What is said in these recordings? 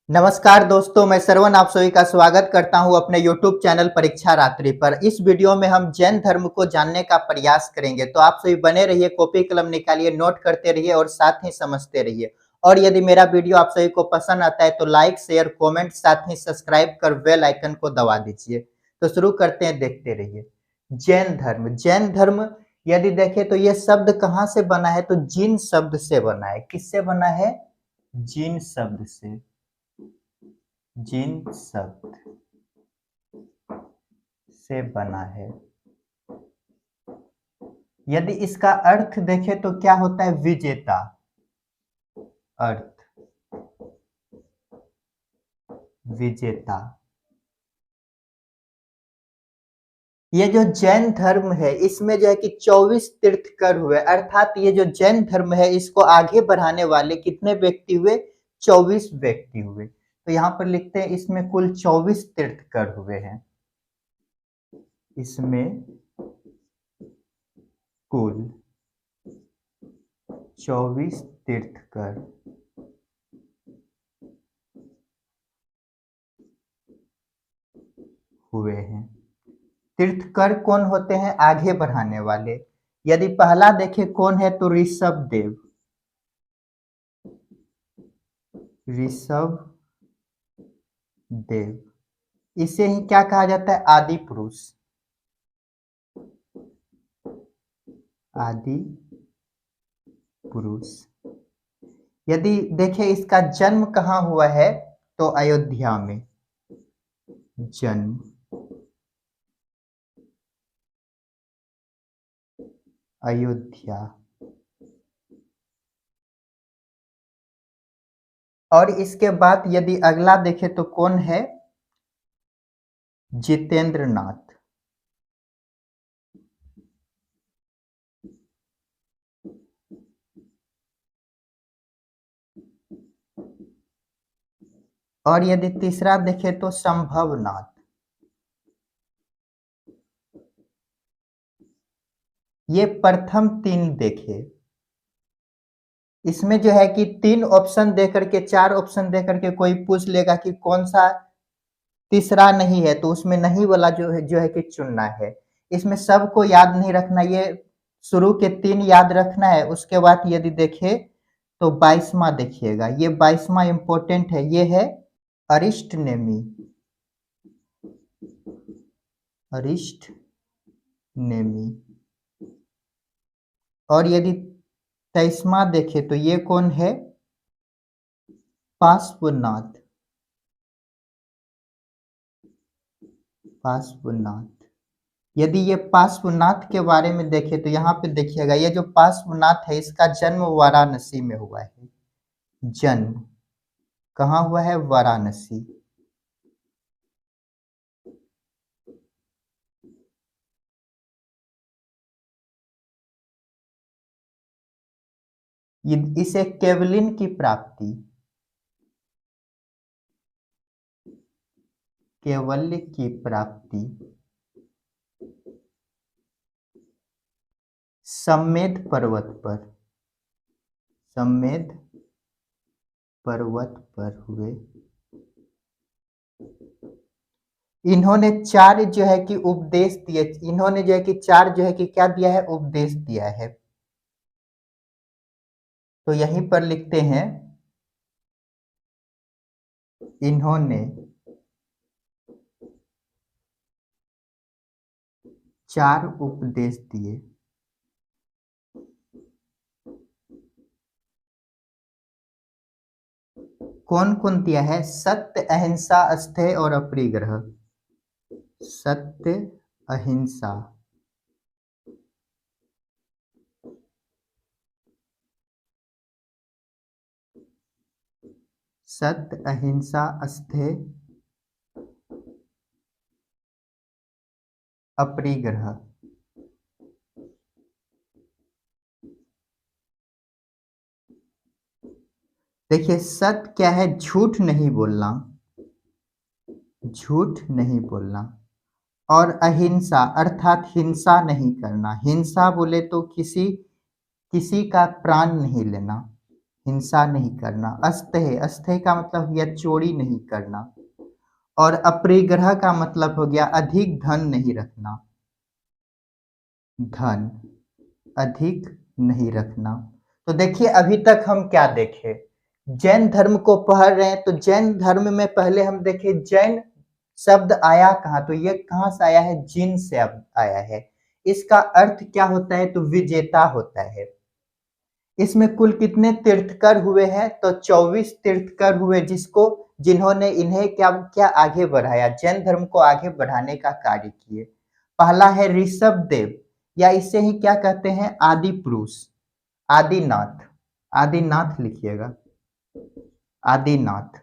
नमस्कार दोस्तों, मैं श्रवण आप सभी का स्वागत करता हूं अपने YouTube चैनल परीक्षा रात्रि पर। इस वीडियो में हम जैन धर्म को जानने का प्रयास करेंगे, तो आप सभी बने रहिए, कॉपी कलम निकालिए, नोट करते रहिए और साथ ही समझते रहिए। और यदि मेरा वीडियो आप सभी को पसंद आता है तो लाइक, शेयर, कमेंट साथ ही सब्सक्राइब कर बेल आइकन को दबा दीजिए। तो शुरू करते हैं, देखते रहिए। जैन धर्म यदि देखें तो ये शब्द कहाँ से बना है, तो जिन शब्द से बना है। किससे बना है? जिन शब्द से। जिन शब्द से बना है। यदि इसका अर्थ देखें तो क्या होता है? विजेता। अर्थ विजेता। ये जो जैन धर्म है इसमें जो है कि 24 तीर्थंकर हुए, अर्थात ये जो जैन धर्म है इसको आगे बढ़ाने वाले कितने व्यक्ति हुए? 24 व्यक्ति हुए। तो यहाँ पर लिखते हैं इसमें कुल 24 तीर्थंकर हुए हैं। इसमें कुल 24 तीर्थंकर हुए हैं। तीर्थंकर कौन होते हैं? आगे बढ़ाने वाले। यदि पहला देखें कौन है तो ऋषभ देव। ऋषभ देव, इसे ही क्या कहा जाता है? आदि पुरुष। आदि पुरुष। यदि देखें इसका जन्म कहाँ हुआ है तो अयोध्या में। जन्म अयोध्या। और इसके बाद यदि अगला देखें तो कौन है? जितेंद्र नाथ। और यदि तीसरा देखें तो संभवनाथ। ये प्रथम तीन देखे। इसमें जो है कि 3 ऑप्शन दे करके 4 ऑप्शन दे करके कोई पूछ लेगा कि कौन सा तीसरा नहीं है, तो उसमें नहीं वाला जो है कि चुनना है। इसमें सबको याद नहीं रखना, ये शुरू के 3 याद रखना है। उसके बाद यदि देखे तो 22वां देखिएगा, ये 22वां इंपॉर्टेंट है। ये है अरिष्ट नेमी। अरिष्ट नेमी। और यदि 23वां देखे तो ये कौन है? पार्श्वनाथ। पार्श्वनाथ। यदि ये पार्श्वनाथ के बारे में देखें तो यहाँ पे देखिएगा, ये जो पार्श्वनाथ है इसका जन्म वाराणसी में हुआ है। जन्म कहाँ हुआ है? वाराणसी। इसे केवलिन की प्राप्ति। केवल्य की प्राप्ति सम्मेद पर्वत पर। सम्मेद पर्वत पर हुए। इन्होंने 4 जो है कि उपदेश दिए। इन्होंने जो है कि 4 जो है कि क्या दिया है? उपदेश दिया है। तो यहीं पर लिखते हैं इन्होंने 4 उपदेश दिए। कौन कौन दिया है? सत्य, अहिंसा, अस्थेय और अपरिग्रह। सत्य, अहिंसा, सत्य, अहिंसा, अस्थेय, अपरिग्रह। देखिए सत्य क्या है? झूठ नहीं बोलना। झूठ नहीं बोलना। और अहिंसा अर्थात हिंसा नहीं करना। हिंसा बोले तो किसी किसी का प्राण नहीं लेना। हिंसा नहीं करना। अस्थेय, अस्थेय का मतलब हो गया चोरी नहीं करना। और अपरिग्रह का मतलब हो गया अधिक धन नहीं रखना, धन अधिक नहीं रखना। तो देखिए अभी तक हम क्या देखे, जैन धर्म को पढ़ रहे हैं। तो जैन धर्म में पहले हम देखे जैन शब्द आया कहाँ, तो ये कहाँ से आया है, जिन से आया है। इसका अर्थ क्या होता है, तो विजेता होता है। इसमें कुल कितने तीर्थकर हुए हैं, तो 24 तीर्थकर हुए, जिन्होंने इन्हें क्या क्या आगे बढ़ाया, जैन धर्म को आगे बढ़ाने का कार्य किए। पहला है ऋषभ देव, या इसे ही क्या कहते हैं, आदि पुरुष, आदिनाथ, आदिनाथ लिखिएगा, आदिनाथ।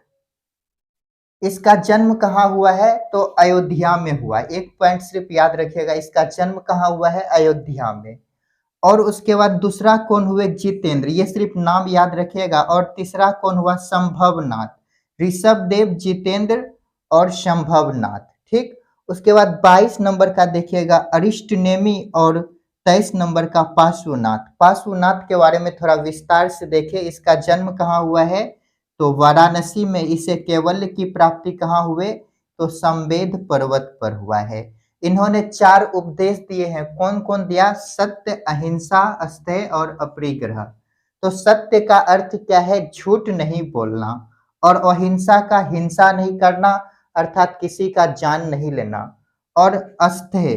इसका जन्म कहाँ हुआ है, तो अयोध्या में हुआ। एक पॉइंट सिर्फ याद रखिएगा, इसका जन्म कहाँ हुआ है, अयोध्या में। और उसके बाद दूसरा कौन हुए, जितेंद्र, ये सिर्फ नाम याद रखिएगा। और तीसरा कौन हुआ, संभवनाथ। ऋषभ देव, जितेंद्र और संभवनाथ, ठीक। उसके बाद 22 नंबर का देखिएगा अरिष्टनेमी, और 23 नंबर का पार्श्वनाथ। पार्श्वनाथ के बारे में थोड़ा विस्तार से देखें। इसका जन्म कहाँ हुआ है, तो वाराणसी में। इसे कैवल्य की प्राप्ति कहाँ हुए, तो संवेद पर्वत पर हुआ है। इन्होंने 4 उपदेश दिए हैं। कौन कौन दिया, सत्य, अहिंसा, अस्थेय और अपरिग्रह। तो सत्य का अर्थ क्या है, झूठ नहीं बोलना। और अहिंसा का हिंसा नहीं करना, अर्थात किसी का जान नहीं लेना। और अस्थेय,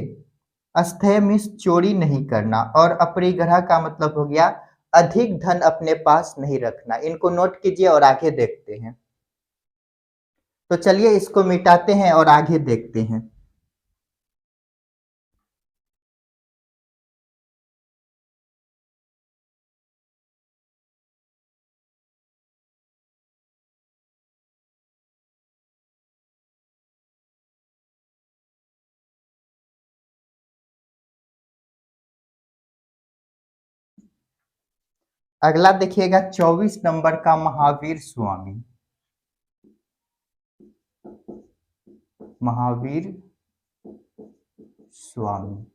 अस्थेय मीन्स चोरी नहीं करना। और अपरिग्रह का मतलब हो गया अधिक धन अपने पास नहीं रखना। इनको नोट कीजिए और आगे देखते हैं। तो चलिए इसको मिटाते हैं और आगे देखते हैं। अगला देखिएगा 24 नंबर का महावीर स्वामी, महावीर स्वामी।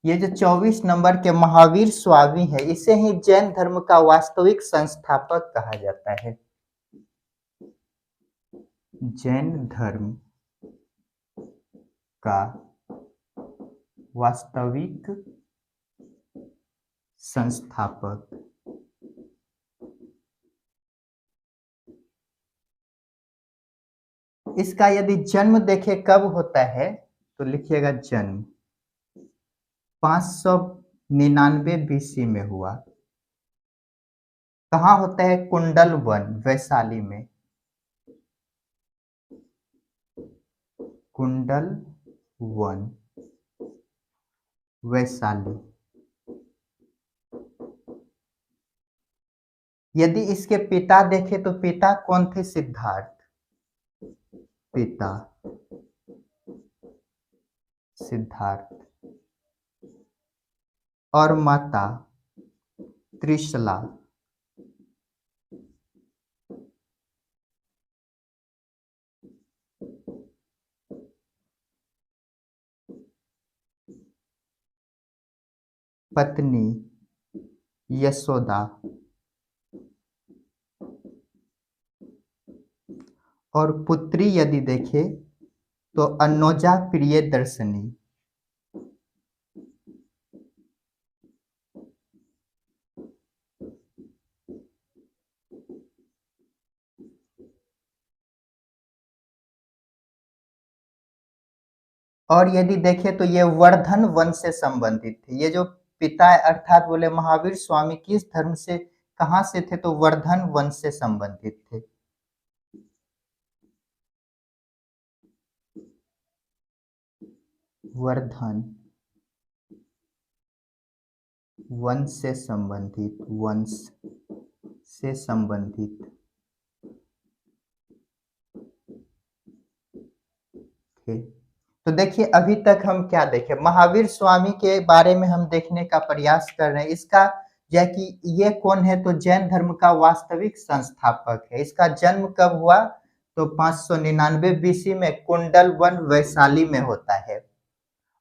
ये जो 24 नंबर के महावीर स्वामी है, इसे ही जैन धर्म का वास्तविक संस्थापक कहा जाता है। जैन धर्म का वास्तविक संस्थापक। इसका यदि जन्म देखे कब होता है, तो लिखिएगा जन्म 599 बीसी में हुआ। कहाँ होता है, कुंडल वन, वैशाली में। कुंडल वन, वैशाली। यदि इसके पिता देखे तो पिता कौन थे, सिद्धार्थ, पिता सिद्धार्थ। और माता त्रिशला। पत्नी यशोदा। और पुत्री यदि देखे तो अन्नोजा प्रियदर्शनी। और यदि देखे तो ये वर्धन वंश से संबंधित थे। ये जो पिता अर्थात बोले महावीर स्वामी किस धर्म से, कहाँ से थे, तो वर्धन वंश से संबंधित थे। वर्धन वंश से संबंधित, वंश से संबंधित थे। तो देखिए अभी तक हम क्या देखे, महावीर स्वामी के बारे में हम देखने का प्रयास कर रहे हैं। इसका यह कि ये कौन है, तो जैन धर्म का वास्तविक संस्थापक है। इसका जन्म कब हुआ, तो 599 बीसी में कुंडल वन वैशाली में होता है।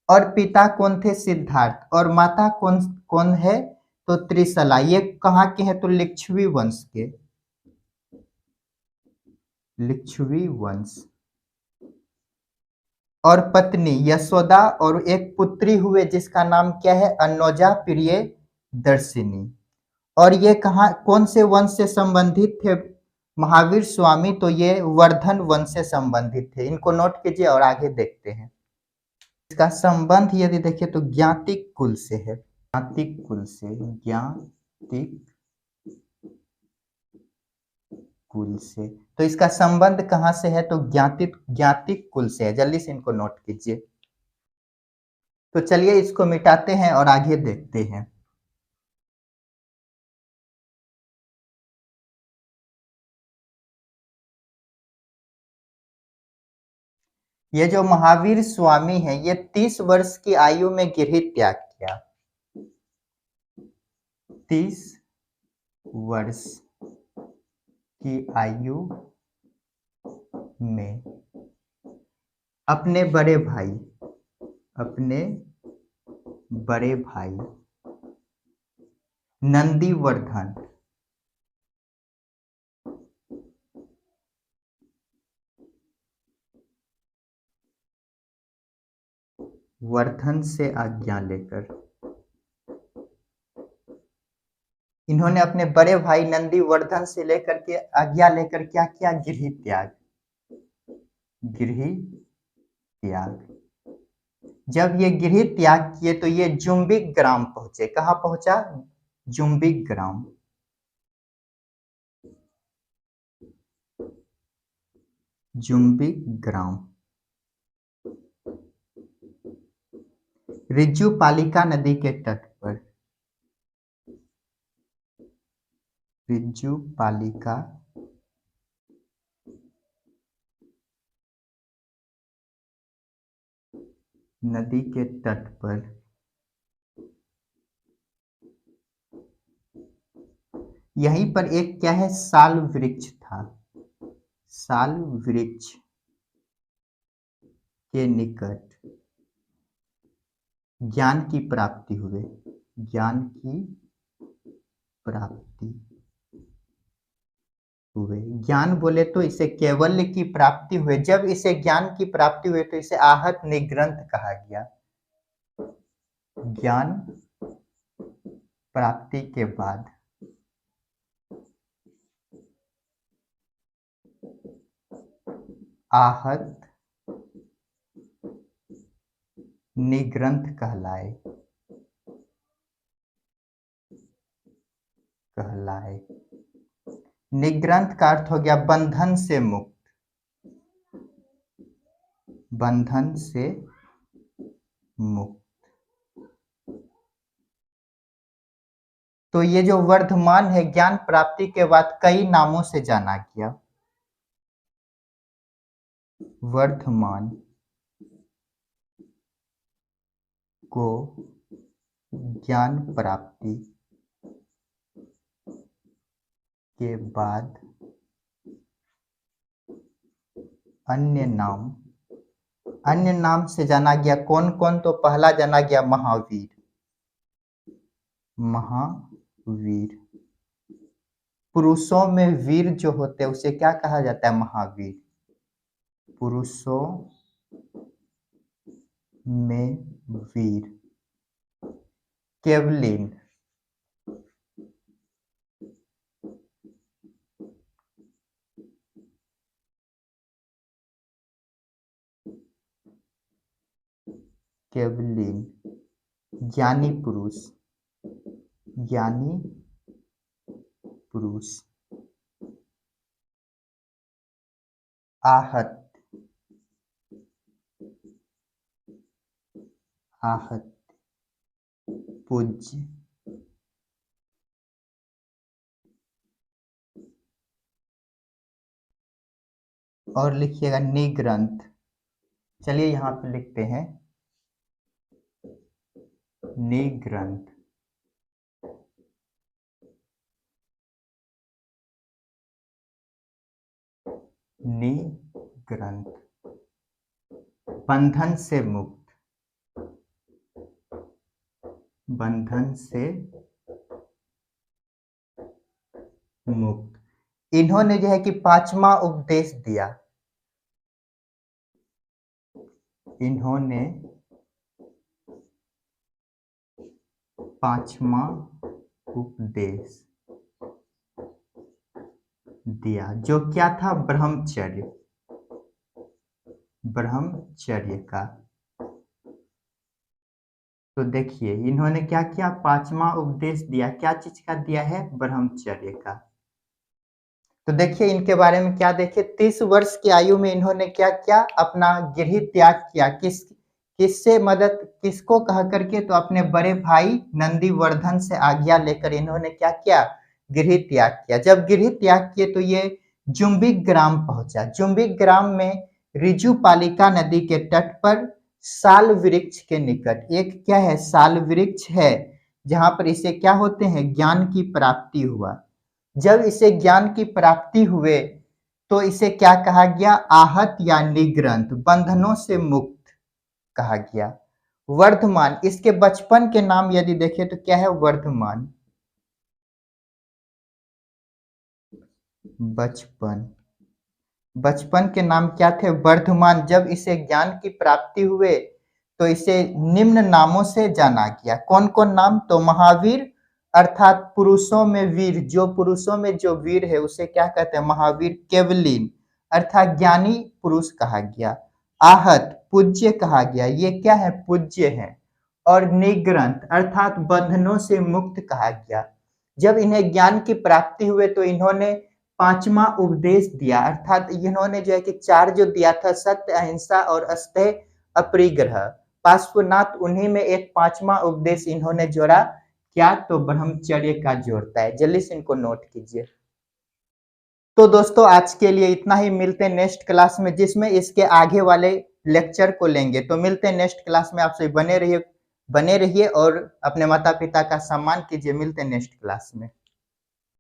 और पिता कौन थे, सिद्धार्थ। और माता कौन कौन है, तो त्रिशला, ये कहाँ के हैं? तो लिच्छवी वंश के, लिच्छवी वंश। और पत्नी यशोदा और एक पुत्री हुए जिसका नाम क्या है? अनोजा प्रिय दर्शिनी। और ये कहाँ, कौन से वंश से संबंधित थे महावीर स्वामी? तो ये वर्धन वंश से संबंधित थे। इनको नोट कीजिए और आगे देखते हैं। इसका संबंध यदि देखिए तो ज्ञातिक कुल से है, ज्ञातिक कुल से, ज्ञातिक कुल से। तो इसका संबंध कहाँ से है? तो ज्ञातिक, ज्ञातिक कुल से है। जल्दी से इनको नोट कीजिए। तो चलिए इसको मिटाते हैं और आगे देखते हैं। ये जो महावीर स्वामी है, ये 30 वर्ष की आयु में गिरही त्याग किया। 30 वर्ष की आयु में अपने बड़े भाई, अपने बड़े भाई नंदीवर्धन, वर्धन से आज्ञा लेकर, इन्होंने अपने बड़े भाई नंदीवर्धन से लेकर के आज्ञा लेकर क्या किया? गिरही त्याग, गिरही त्याग। जब ये गिरही त्याग किए तो ये जुम्बिक ग्राम पहुंचे। कहाँ पहुंचा? जुम्बिक ग्राम। जुम्बिक ग्राम रिज्जू पालिका नदी के तट पर, रिज्जू पालिका नदी के तट पर। यहीं पर एक क्या है? साल वृक्ष था। साल वृक्ष के निकट ज्ञान की प्राप्ति हुए, ज्ञान की प्राप्ति हुए। ज्ञान बोले तो इसे कैवल्य की प्राप्ति हुए। जब इसे ज्ञान की प्राप्ति हुई तो इसे आहत निग्रंथ कहा गया। ज्ञान प्राप्ति के बाद आहत निग्रंथ कहलाए, कहलाए। निग्रंथ का अर्थ हो गया बंधन से मुक्त, बंधन से मुक्त। तो ये जो वर्धमान है, ज्ञान प्राप्ति के बाद कई नामों से जाना गया। वर्धमान को ज्ञान प्राप्ति के बाद अन्य नाम, अन्य नाम से जाना गया। कौन कौन? तो पहला जाना गया महावीर, महावीर। पुरुषों में वीर जो होते हैं उसे क्या कहा जाता है? महावीर। पुरुषों में वीर। केवलिन, केवलिन ज्ञानी पुरुष, ज्ञानी पुरुष। आहत, आहत पूज्य। और लिखिएगा निग्रंथ। चलिए यहाँ पे लिखते हैं निग्रंथ। निग्रंथ बंधन से मुक्त, बंधन से मुक्त। इन्होंने जो है कि पांचवा उपदेश दिया, इन्होंने पांचवा उपदेश दिया, जो क्या था? ब्रह्मचर्य, ब्रह्मचर्य का। तो देखिए इन्होंने क्या किया? पांचवा उपदेश दिया, क्या चीज का दिया है? ब्रह्मचर्य का। तो देखिए इनके बारे में क्या, देखिए 30 वर्ष की आयु में इन्होंने क्या किया? अपना गृह त्याग किया। किससे मदद, किसको कह करके? तो अपने बड़े भाई नंदीवर्धन से आज्ञा लेकर इन्होंने क्या किया? गृह त्याग किया। जब गृह त्याग किए तो ये जुम्बिक ग्राम पहुंचा। जुम्बिक ग्राम में रिजुपालिका नदी के तट पर साल वृक्ष के निकट एक क्या है? साल वृक्ष है, जहां पर इसे क्या होते हैं? ज्ञान की प्राप्ति हुआ। जब इसे ज्ञान की प्राप्ति हुए तो इसे क्या कहा गया? आहत या निग्रंथ, बंधनों से मुक्त कहा गया। वर्धमान, इसके बचपन के नाम यदि देखें तो क्या है? वर्धमान, बचपन, बचपन के नाम क्या थे? वर्धमान। जब इसे ज्ञान की प्राप्ति हुए तो इसे निम्न नामों से जाना गया। कौन कौन नाम? तो महावीर अर्थात पुरुषों में वीर, जो पुरुषों में जो वीर है उसे क्या कहते हैं? महावीर। केवलीन अर्थात ज्ञानी पुरुष कहा गया। आहत पूज्य कहा गया, ये क्या है? पूज्य है। और निग्रंथ अर्थात बंधनों से मुक्त कहा गया। जब इन्हें ज्ञान की प्राप्ति हुए तो इन्होंने पांचवा उपदेश दिया, अर्थात इन्होंने जो है कि चार जो दिया था, सत्य, अहिंसा और अस्थेय अपरिग्रह, पार्श्वनाथ, उन्हीं में एक पांचवा उपदेश इन्होंने जोड़ा। क्या? तो ब्रह्मचर्य का जोड़ता है। जल्दी से इनको नोट कीजिए। तो दोस्तों आज के लिए इतना ही, मिलते हैं नेक्स्ट क्लास में जिसमें इसके आगे वाले लेक्चर को लेंगे। तो मिलते हैं नेक्स्ट क्लास में, आपसे बने रहिए और अपने माता पिता का सम्मान कीजिए। मिलते हैं नेक्स्ट क्लास में।